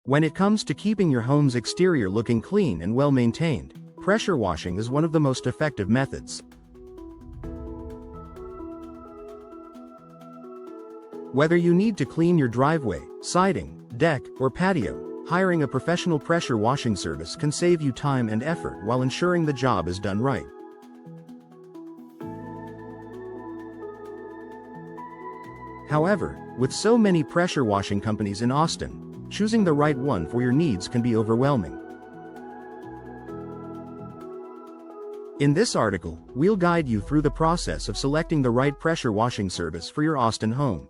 When it comes to keeping your home's exterior looking clean and well maintained, pressure washing is one of the most effective methods. Whether you need to clean your driveway, siding, deck, or patio, hiring a professional pressure washing service can save you time and effort while ensuring the job is done right. However, with so many pressure washing companies in Austin, choosing the right one for your needs can be overwhelming. In this article, we'll guide you through the process of selecting the right pressure washing service for your Austin home.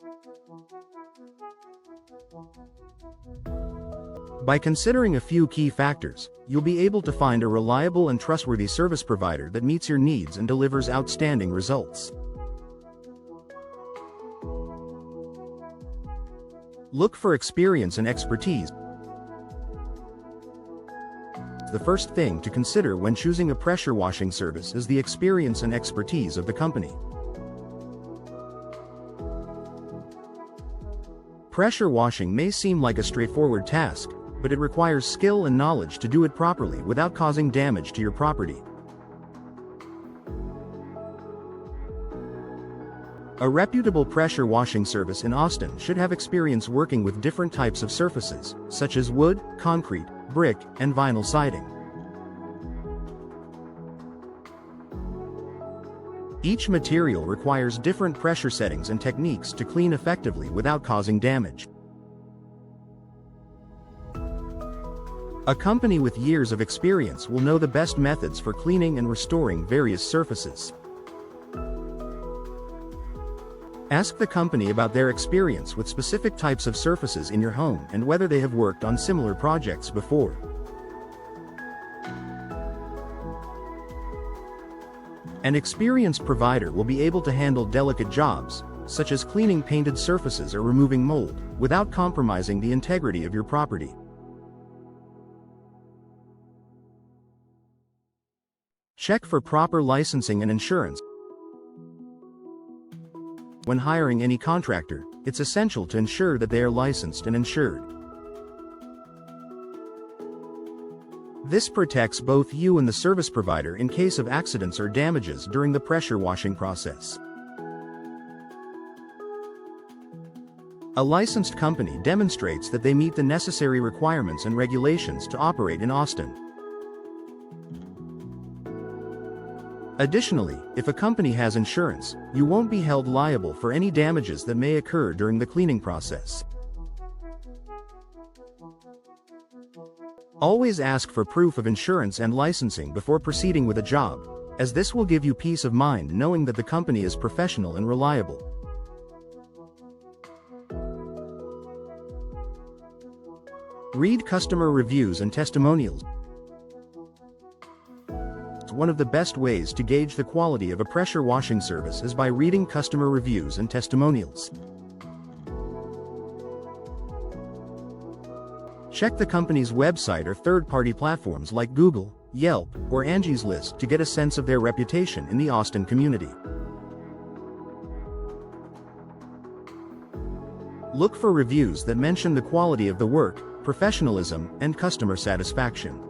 By considering a few key factors, you'll be able to find a reliable and trustworthy service provider that meets your needs and delivers outstanding results. Look for experience and expertise. The first thing to consider when choosing a pressure washing service is the experience and expertise of the company. Pressure washing may seem like a straightforward task, but it requires skill and knowledge to do it properly without causing damage to your property. A reputable pressure washing service in Austin should have experience working with different types of surfaces, such as wood, concrete, brick, and vinyl siding. Each material requires different pressure settings and techniques to clean effectively without causing damage. A company with years of experience will know the best methods for cleaning and restoring various surfaces. Ask the company about their experience with specific types of surfaces in your home and whether they have worked on similar projects before. An experienced provider will be able to handle delicate jobs, such as cleaning painted surfaces or removing mold, without compromising the integrity of your property. Check for proper licensing and insurance. When hiring any contractor, it's essential to ensure that they are licensed and insured. This protects both you and the service provider in case of accidents or damages during the pressure washing process. A licensed company demonstrates that they meet the necessary requirements and regulations to operate in Austin. Additionally, if a company has insurance, you won't be held liable for any damages that may occur during the cleaning process. Always ask for proof of insurance and licensing before proceeding with a job, as this will give you peace of mind knowing that the company is professional and reliable. Read customer reviews and testimonials. One of the best ways to gauge the quality of a pressure washing service is by reading customer reviews and testimonials. Check the company's website or third-party platforms like Google, Yelp, or Angie's List to get a sense of their reputation in the Austin community. Look for reviews that mention the quality of the work, professionalism, and customer satisfaction.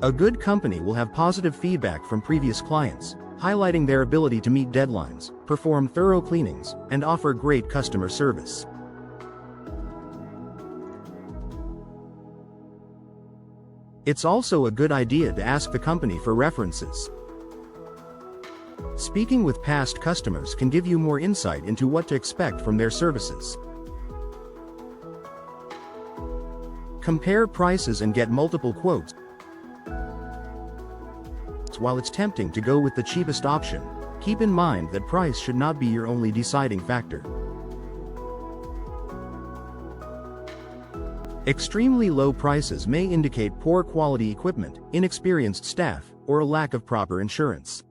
A good company will have positive feedback from previous clients, highlighting their ability to meet deadlines, perform thorough cleanings, and offer great customer service. It's also a good idea to ask the company for references. Speaking with past customers can give you more insight into what to expect from their services. Compare prices and get multiple quotes. While it's tempting to go with the cheapest option, keep in mind that price should not be your only deciding factor. Extremely low prices may indicate poor quality equipment, inexperienced staff, or a lack of proper insurance.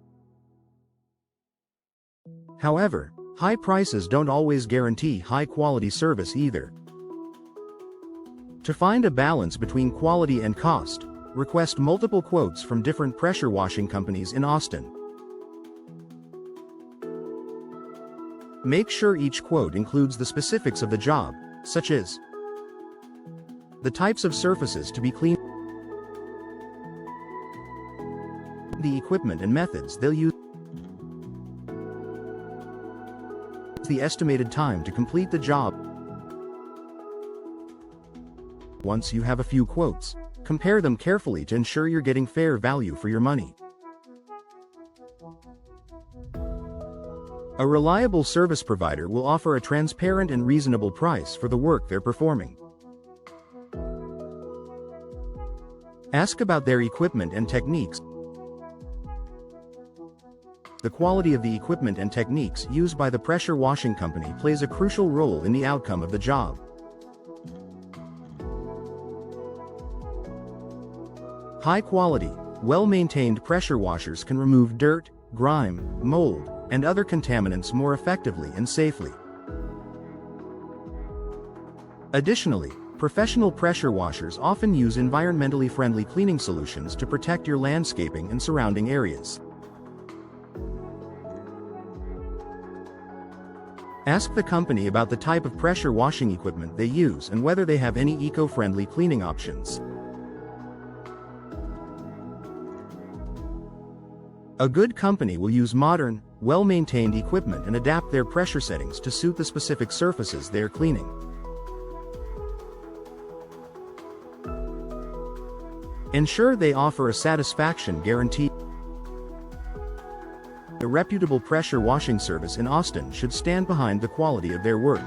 However, high prices don't always guarantee high-quality service either. To find a balance between quality and cost, request multiple quotes from different pressure washing companies in Austin. Make sure each quote includes the specifics of the job, such as the types of surfaces to be cleaned, the equipment and methods they'll use, the estimated time to complete the job. Once you have a few quotes, compare them carefully to ensure you're getting fair value for your money. A reliable service provider will offer a transparent and reasonable price for the work they're performing. Ask about their equipment and techniques. The quality of the equipment and techniques used by the pressure washing company plays a crucial role in the outcome of the job. High-quality, well-maintained pressure washers can remove dirt, grime, mold, and other contaminants more effectively and safely. Additionally, professional pressure washers often use environmentally friendly cleaning solutions to protect your landscaping and surrounding areas. Ask the company about the type of pressure washing equipment they use and whether they have any eco-friendly cleaning options. A good company will use modern, well-maintained equipment and adapt their pressure settings to suit the specific surfaces they are cleaning. Ensure they offer a satisfaction guarantee. A reputable pressure washing service in Austin should stand behind the quality of their work.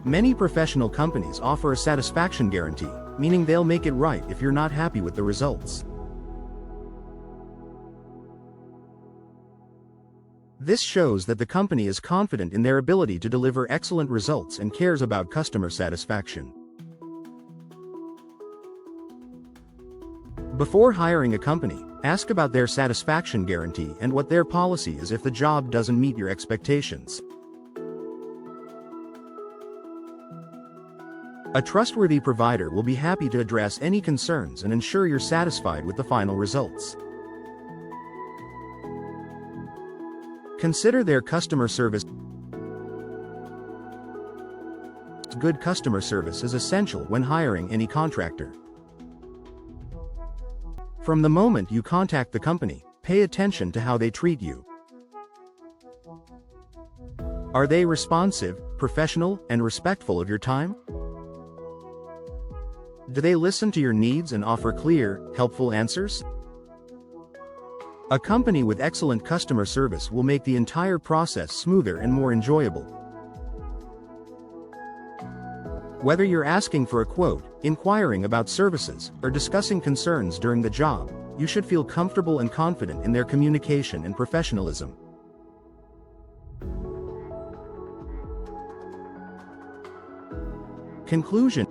Many professional companies offer a satisfaction guarantee, meaning they'll make it right if you're not happy with the results. This shows that the company is confident in their ability to deliver excellent results and cares about customer satisfaction. Before hiring a company, ask about their satisfaction guarantee and what their policy is if the job doesn't meet your expectations. A trustworthy provider will be happy to address any concerns and ensure you're satisfied with the final results. Consider their customer service. Good customer service is essential when hiring any contractor. From the moment you contact the company, pay attention to how they treat you. Are they responsive, professional, and respectful of your time? Do they listen to your needs and offer clear, helpful answers? A company with excellent customer service will make the entire process smoother and more enjoyable. Whether you're asking for a quote, inquiring about services, or discussing concerns during the job, you should feel comfortable and confident in their communication and professionalism. Conclusion: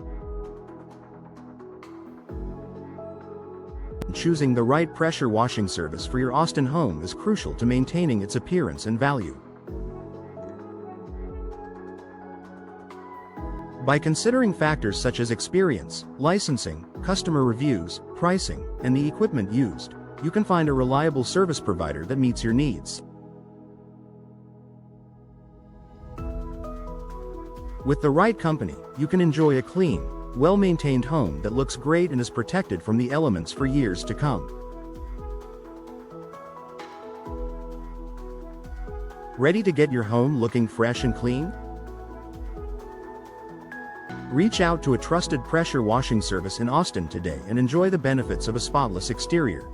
choosing the right pressure washing service for your Austin home is crucial to maintaining its appearance and value. By considering factors such as experience, licensing, customer reviews, pricing, and the equipment used, you can find a reliable service provider that meets your needs. With the right company, you can enjoy a clean, well-maintained home that looks great and is protected from the elements for years to come. Ready to get your home looking fresh and clean? Reach out to a trusted pressure washing service in Austin today and enjoy the benefits of a spotless exterior.